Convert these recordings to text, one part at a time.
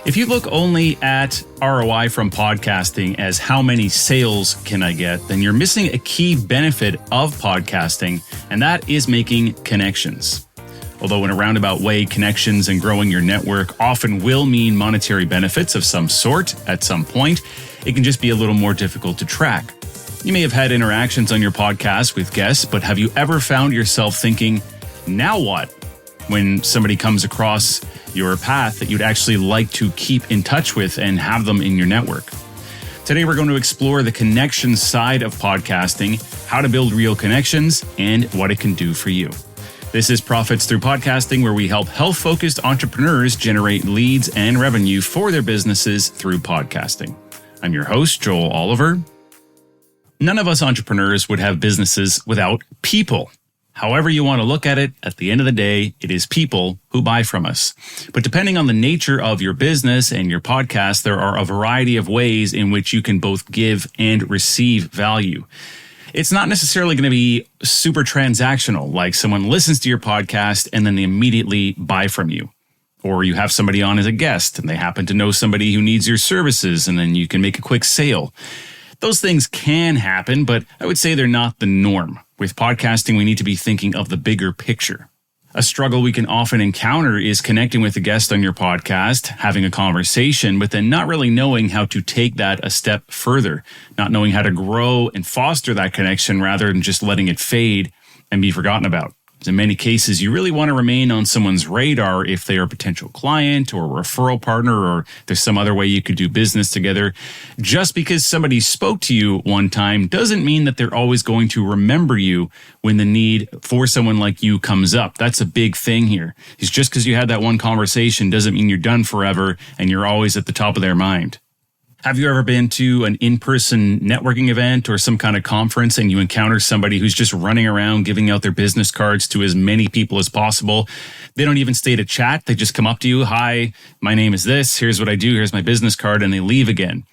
If you look only at ROI from podcasting as how many sales can I get, then you're missing a key benefit of podcasting, and that is making connections. Although in a roundabout way, connections and growing your network often will mean monetary benefits of some sort at some point, it can just be a little more difficult to track. You may have had interactions on your podcast with guests, but have you ever found yourself thinking, now what? When somebody comes across your path that you'd actually like to keep in touch with and have them in your network. Today, we're going to explore the connection side of podcasting, how to build real connections, and what it can do for you. This is Profits Through Podcasting, where we help health-focused entrepreneurs generate leads and revenue for their businesses through podcasting. I'm your host, Joel Oliver. None of us entrepreneurs would have businesses without people. However you want to look at it, at the end of the day, it is people who buy from us. But depending on the nature of your business and your podcast, there are a variety of ways in which you can both give and receive value. It's not necessarily going to be super transactional, like someone listens to your podcast and then they immediately buy from you. Or you have somebody on as a guest and they happen to know somebody who needs your services and then you can make a quick sale. Those things can happen, but I would say they're not the norm. With podcasting, we need to be thinking of the bigger picture. A struggle we can often encounter is connecting with a guest on your podcast, having a conversation, but then not really knowing how to take that a step further, not knowing how to grow and foster that connection rather than just letting it fade and be forgotten about. In many cases, you really want to remain on someone's radar if they are a potential client or a referral partner, or there's some other way you could do business together. Just because somebody spoke to you one time doesn't mean that they're always going to remember you when the need for someone like you comes up. That's a big thing here. It's just because you had that one conversation doesn't mean you're done forever and you're always at the top of their mind. Have you ever been to an in-person networking event or some kind of conference and you encounter somebody who's just running around giving out their business cards to as many people as possible? They don't even stay to chat. They just come up to you. Hi, my name is this. Here's what I do. Here's my business card. And they leave again.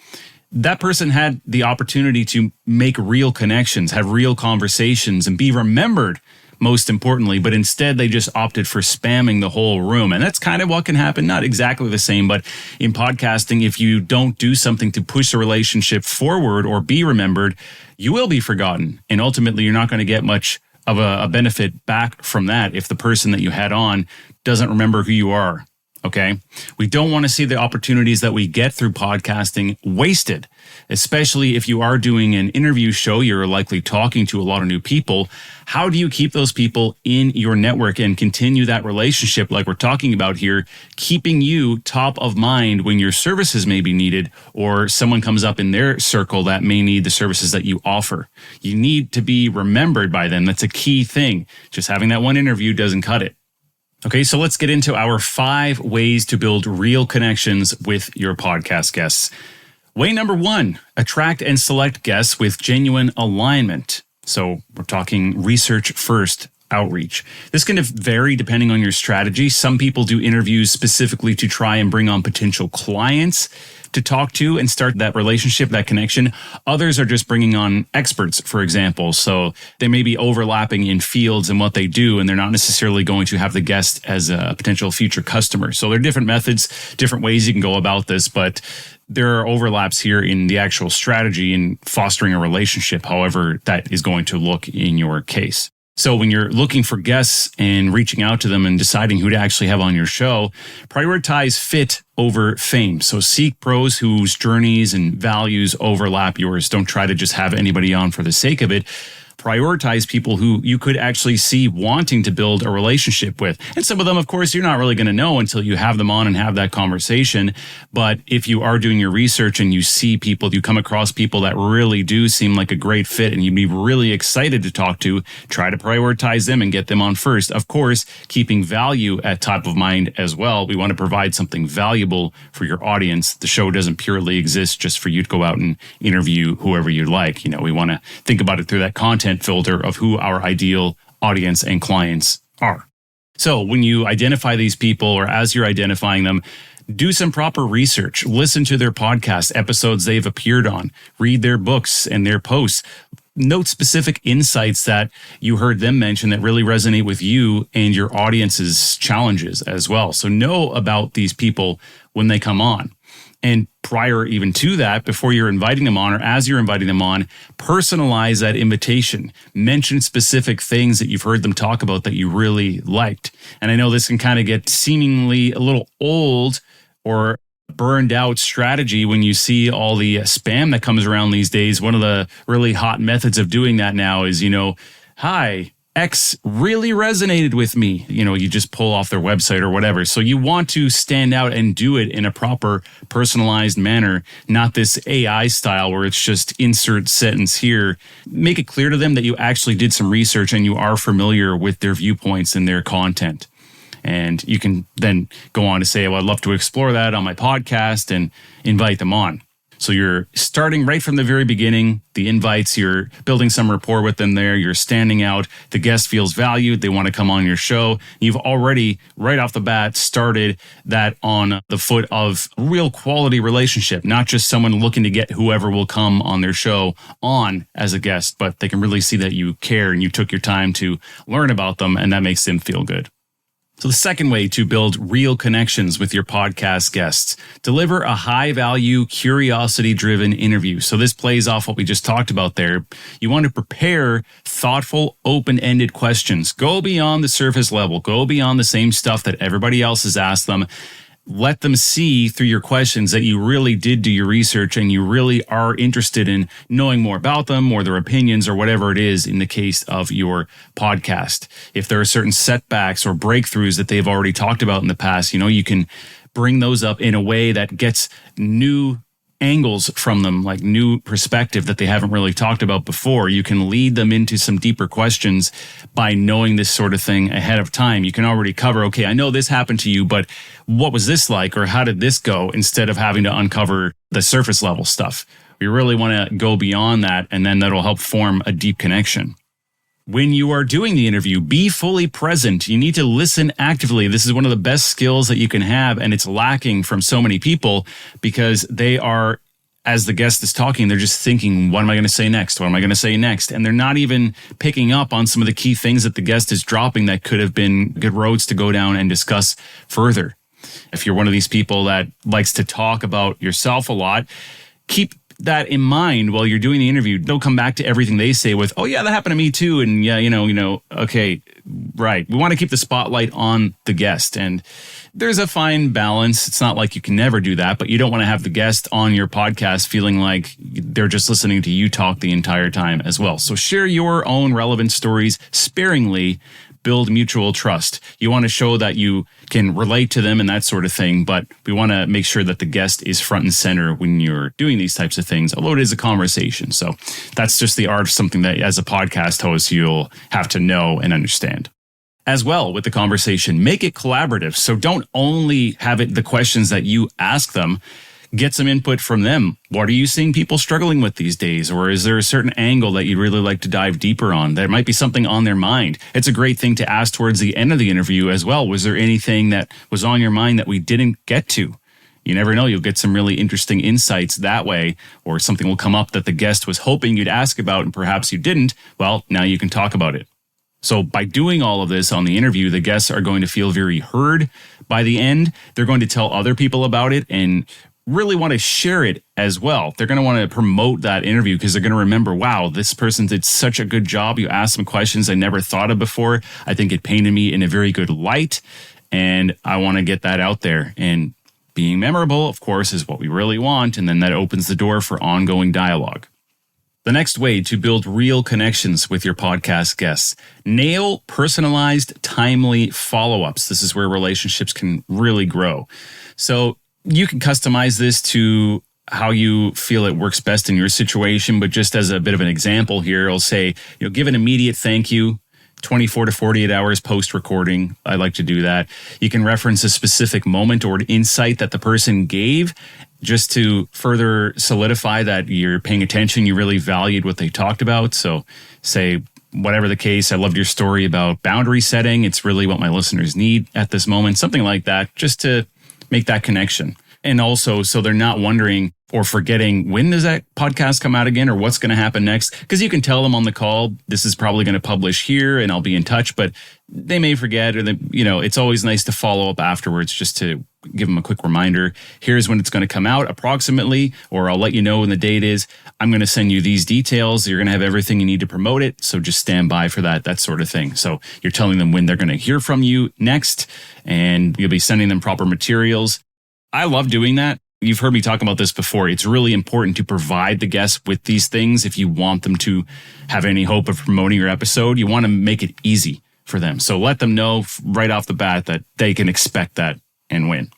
That person had the opportunity to make real connections, have real conversations, and be remembered, most importantly, but instead they just opted for spamming the whole room. And that's kind of what can happen. Not exactly the same, but in podcasting, if you don't do something to push a relationship forward or be remembered, you will be forgotten. And ultimately, you're not going to get much of a benefit back from that if the person that you had on doesn't remember who you are. Okay. We don't want to see the opportunities that we get through podcasting wasted, especially if you are doing an interview show. You're likely talking to a lot of new people. How do you keep those people in your network and continue that relationship like we're talking about here, keeping you top of mind when your services may be needed or someone comes up in their circle that may need the services that you offer? You need to be remembered by them. That's a key thing. Just having that one interview doesn't cut it. Okay, so let's get into our 5 ways to build real connections with your podcast guests. Way number 1, attract and select guests with genuine alignment. So we're talking research first outreach. This can vary depending on your strategy. Some people do interviews specifically to try and bring on potential clients to talk to and start that relationship, that connection. Others are just bringing on experts, for example. So they may be overlapping in fields and what they do, and they're not necessarily going to have the guest as a potential future customer. So there are different methods, different ways you can go about this, but there are overlaps here in the actual strategy in fostering a relationship, however that is going to look in your case. So when you're looking for guests and reaching out to them and deciding who to actually have on your show, prioritize fit over fame. So seek pros whose journeys and values overlap yours. Don't try to just have anybody on for the sake of it. Prioritize people who you could actually see wanting to build a relationship with. And some of them, of course, you're not really going to know until you have them on and have that conversation. But if you are doing your research and you see people, you come across people that really do seem like a great fit and you'd be really excited to talk to, try to prioritize them and get them on first. Of course, keeping value at top of mind as well. We want to provide something valuable for your audience. The show doesn't purely exist just for you to go out and interview whoever you like. You know, we want to think about it through that content filter of who our ideal audience and clients are. So when you identify these people, or as you're identifying them, do some proper research. Listen to their podcast episodes they've appeared on. Read their books and their posts. note specific insights that you heard them mention that really resonate with you and your audience's challenges as well. So know about these people when they come on. And prior even to that, before you're inviting them on or as you're inviting them on, personalize that invitation. Mention specific things that you've heard them talk about that you really liked. And I know this can kind of get seemingly a little old or burned out strategy when you see all the spam that comes around these days. One of the really hot methods of doing that now is, hi, X really resonated with me. You just pull off their website or whatever. So you want to stand out and do it in a proper personalized manner, not this AI style where it's just insert sentence here. Make it clear to them that you actually did some research and you are familiar with their viewpoints and their content. And you can then go on to say, well, I'd love to explore that on my podcast and invite them on. So you're starting right from the very beginning, the invites, you're building some rapport with them there, you're standing out, the guest feels valued, they want to come on your show. You've already, right off the bat, started that on the foot of real quality relationship, not just someone looking to get whoever will come on their show on as a guest, but they can really see that you care and you took your time to learn about them, and that makes them feel good. So the second way to build real connections with your podcast guests, deliver a high-value, curiosity-driven interview. So this plays off what we just talked about there. You want to prepare thoughtful, open-ended questions. Go beyond the surface level. Go beyond the same stuff that everybody else has asked them. Let them see through your questions that you really did do your research and you really are interested in knowing more about them or their opinions or whatever it is in the case of your podcast. If there are certain setbacks or breakthroughs that they've already talked about in the past, you can bring those up in a way that gets new angles from them, like new perspective that they haven't really talked about before. You can lead them into some deeper questions by knowing this sort of thing ahead of time. You can already cover, okay, I know this happened to you, but what was this like, or how did this go, instead of having to uncover the surface level stuff. We really want to go beyond that, and then that'll help form a deep connection. When you are doing the interview, be fully present. You need to listen actively. This is one of the best skills that you can have, and it's lacking from so many people because they are, as the guest is talking, they're just thinking, what am I going to say next? What am I going to say next? And they're not even picking up on some of the key things that the guest is dropping that could have been good roads to go down and discuss further. If you're one of these people that likes to talk about yourself a lot, keep that in mind while you're doing the interview. Don't come back to everything they say with, oh yeah, that happened to me too. And yeah, okay, right. We want to keep the spotlight on the guest. And there's a fine balance. It's not like you can never do that, but you don't want to have the guest on your podcast feeling like they're just listening to you talk the entire time as well. So share your own relevant stories sparingly. Build mutual trust. You want to show that you can relate to them and that sort of thing, but we want to make sure that the guest is front and center when you're doing these types of things, although it is a conversation. So that's just the art of something that as a podcast host, you'll have to know and understand. As well with the conversation, make it collaborative. So don't only have it the questions that you ask them. Get some input from them. What are you seeing people struggling with these days? Or is there a certain angle that you'd really like to dive deeper on? There might be something on their mind. It's a great thing to ask towards the end of the interview as well. Was there anything that was on your mind that we didn't get to? You never know. You'll get some really interesting insights that way, or something will come up that the guest was hoping you'd ask about and perhaps you didn't. Well, now you can talk about it. So by doing all of this on the interview, the guests are going to feel very heard by the end. They're going to tell other people about it and really want to share it as well. They're going to want to promote that interview because they're going to remember, wow, this person did such a good job. You asked some questions I never thought of before. I think it painted me in a very good light, and I want to get that out there. And being memorable, of course, is what we really want, and then that opens the door for ongoing dialogue. The next way to build real connections with your podcast guests, nail personalized, timely follow-ups. This is where relationships can really grow. So you can customize this to how you feel it works best in your situation, but just as a bit of an example here, I'll say, give an immediate thank you, 24 to 48 hours post-recording. I like to do that. You can reference a specific moment or an insight that the person gave just to further solidify that you're paying attention, you really valued what they talked about. So say, whatever the case, I loved your story about boundary setting. It's really what my listeners need at this moment, something like that, just to make that connection. And also, so they're not wondering or forgetting when does that podcast come out again or what's going to happen next. Because you can tell them on the call, this is probably going to publish here and I'll be in touch, but they may forget or it's always nice to follow up afterwards just to give them a quick reminder. Here's when it's going to come out approximately, or I'll let you know when the date is. I'm going to send you these details. You're going to have everything you need to promote it. So just stand by for that sort of thing. So you're telling them when they're going to hear from you next, and you'll be sending them proper materials. I love doing that. You've heard me talk about this before. It's really important to provide the guests with these things if you want them to have any hope of promoting your episode. You want to make it easy for them. So let them know right off the bat that they can expect that and when.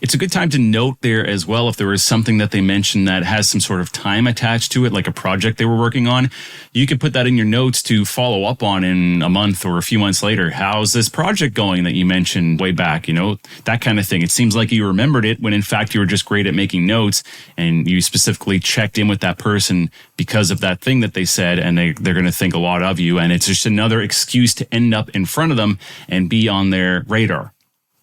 It's a good time to note there as well if there was something that they mentioned that has some sort of time attached to it, like a project they were working on. You could put that in your notes to follow up on in a month or a few months later. How's this project going that you mentioned way back? That kind of thing. It seems like you remembered it when in fact you were just great at making notes and you specifically checked in with that person because of that thing that they said, and they're going to think a lot of you. And it's just another excuse to end up in front of them and be on their radar.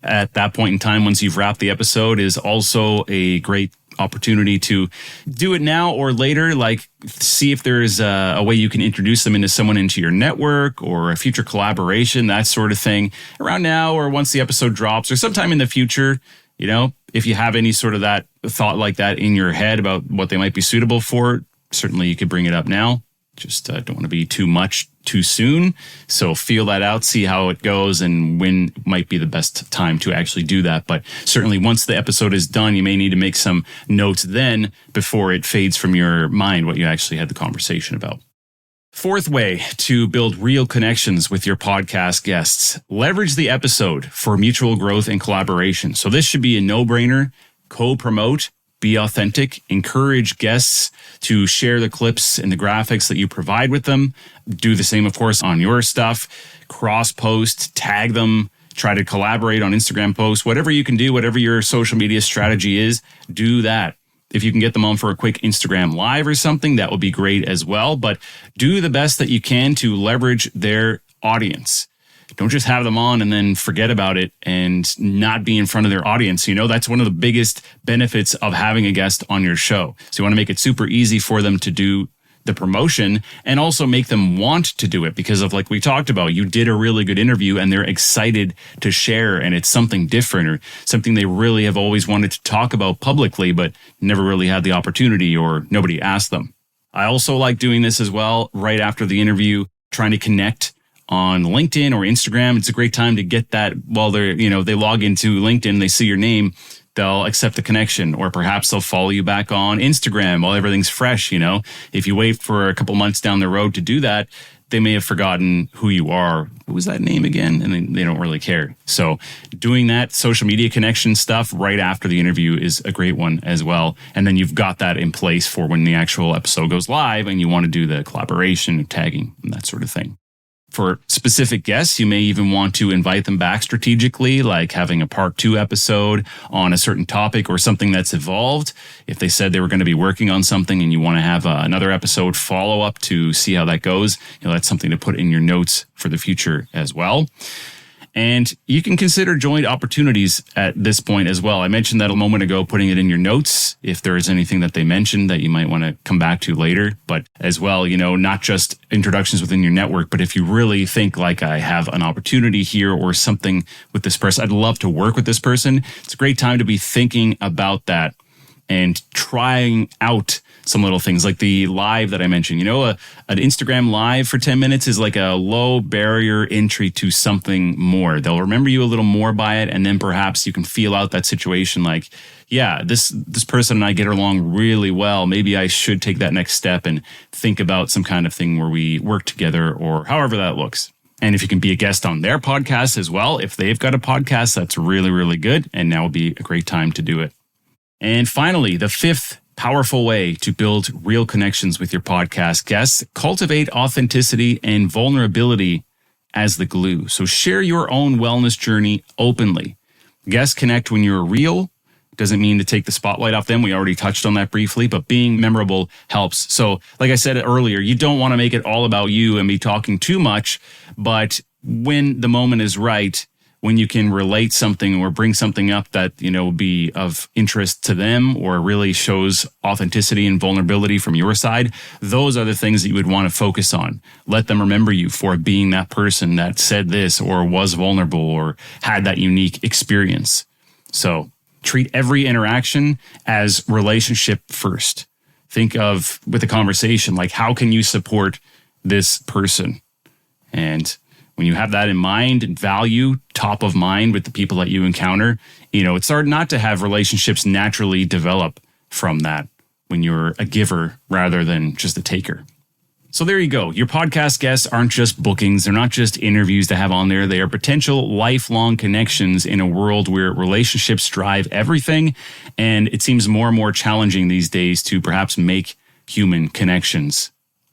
At that point in time, once you've wrapped the episode, is also a great opportunity to do it now or later, like see if there's a way you can introduce them into your network or a future collaboration, that sort of thing, around now or once the episode drops or sometime in the future. If you have any sort of that thought like that in your head about what they might be suitable for, certainly you could bring it up now. Just don't want to be too much too soon. So feel that out, see how it goes, and when might be the best time to actually do that. But certainly once the episode is done, you may need to make some notes then before it fades from your mind what you actually had the conversation about. Fourth way to build real connections with your podcast guests: leverage the episode for mutual growth and collaboration. So this should be a no-brainer. Co-promote. Be authentic, encourage guests to share the clips and the graphics that you provide with them. Do the same, of course, on your stuff. Cross-post, tag them, try to collaborate on Instagram posts. Whatever you can do, whatever your social media strategy is, do that. If you can get them on for a quick Instagram live or something, that would be great as well. But do the best that you can to leverage their audience. Don't just have them on and then forget about it and not be in front of their audience. That's one of the biggest benefits of having a guest on your show. So you want to make it super easy for them to do the promotion and also make them want to do it because of, like we talked about, you did a really good interview and they're excited to share, and it's something different or something they really have always wanted to talk about publicly, but never really had the opportunity or nobody asked them. I also like doing this as well right after the interview, trying to connect on LinkedIn or Instagram. It's a great time to get that while they log into LinkedIn, they see your name, they'll accept the connection, or perhaps they'll follow you back on Instagram while everything's fresh. If you wait for a couple months down the road to do that, they may have forgotten who you are. What was that name again? And they don't really care. So doing that social media connection stuff right after the interview is a great one as well. And then you've got that in place for when the actual episode goes live and you want to do the collaboration and tagging and that sort of thing. For specific guests, you may even want to invite them back strategically, like having a part 2 episode on a certain topic or something that's evolved. If they said they were going to be working on something and you want to have another episode follow up to see how that goes, that's something to put in your notes for the future as well. And you can consider joint opportunities at this point as well. I mentioned that a moment ago, putting it in your notes if there is anything that they mentioned that you might want to come back to later. But as well, not just introductions within your network, but if you really think like I have an opportunity here or something with this person, I'd love to work with this person. It's a great time to be thinking about that and trying out some little things like the live that I mentioned. An Instagram live for 10 minutes is like a low barrier entry to something more. They'll remember you a little more by it. And then perhaps you can feel out that situation like, yeah, this person and I get along really well. Maybe I should take that next step and think about some kind of thing where we work together or however that looks. And if you can be a guest on their podcast as well, if they've got a podcast, that's really, really good. And now would be a great time to do it. And finally, the fifth powerful way to build real connections with your podcast guests: cultivate authenticity and vulnerability as the glue. So share your own wellness journey openly. Guests connect when you're real. Doesn't mean to take the spotlight off them. We already touched on that briefly, but being memorable helps. So like I said earlier, you don't want to make it all about you and be talking too much, but when the moment is right, when you can relate something or bring something up that, will be of interest to them or really shows authenticity and vulnerability from your side, those are the things that you would want to focus on. Let them remember you for being that person that said this or was vulnerable or had that unique experience. So treat every interaction as relationship first. Think of, with the conversation, like, how can you support this person? And when you have that in mind and value top of mind with the people that you encounter, it's hard not to have relationships naturally develop from that when you're a giver rather than just a taker. So there you go. Your podcast guests aren't just bookings. They're not just interviews to have on there. They are potential lifelong connections in a world where relationships drive everything. And it seems more and more challenging these days to perhaps make human connections.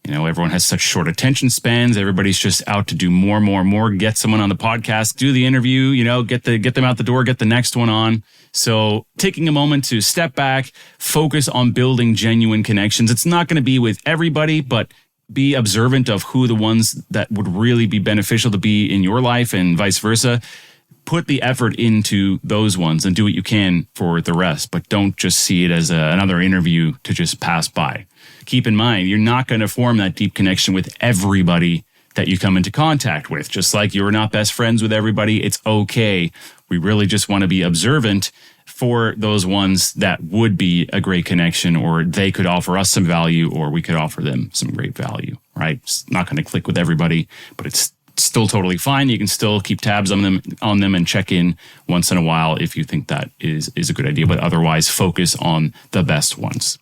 Everyone has such short attention spans. Everybody's just out to do more, get someone on the podcast, do the interview, get them out the door, get the next one on. So taking a moment to step back, focus on building genuine connections. It's not going to be with everybody, but be observant of who the ones that would really be beneficial to be in your life and vice versa. Put the effort into those ones and do what you can for the rest, but don't just see it as another interview to just pass by. Keep in mind, you're not going to form that deep connection with everybody that you come into contact with. Just like you're not best friends with everybody, it's okay. We really just want to be observant for those ones that would be a great connection, or they could offer us some value, or we could offer them some great value, right? It's not going to click with everybody, but it's still totally fine. You can still keep tabs on them and check in once in a while if you think that is a good idea, but otherwise focus on the best ones.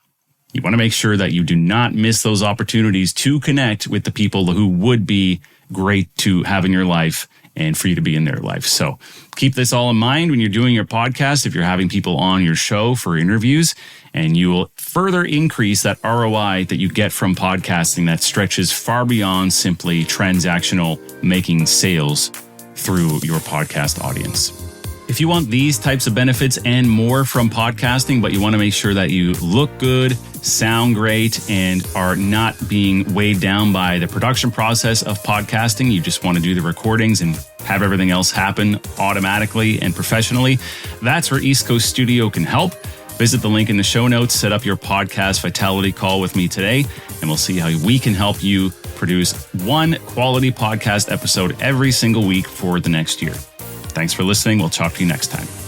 You want to make sure that you do not miss those opportunities to connect with the people who would be great to have in your life and for you to be in their life. So keep this all in mind when you're doing your podcast, if you're having people on your show for interviews, and you will further increase that ROI that you get from podcasting that stretches far beyond simply transactional making sales through your podcast audience. If you want these types of benefits and more from podcasting, but you want to make sure that you look good, sound great, and are not being weighed down by the production process of podcasting, you just want to do the recordings and have everything else happen automatically and professionally, that's where East Coast Studio can help. Visit the link in the show notes, set up your podcast vitality call with me today, and we'll see how we can help you produce one quality podcast episode every single week for the next year. Thanks for listening. We'll talk to you next time.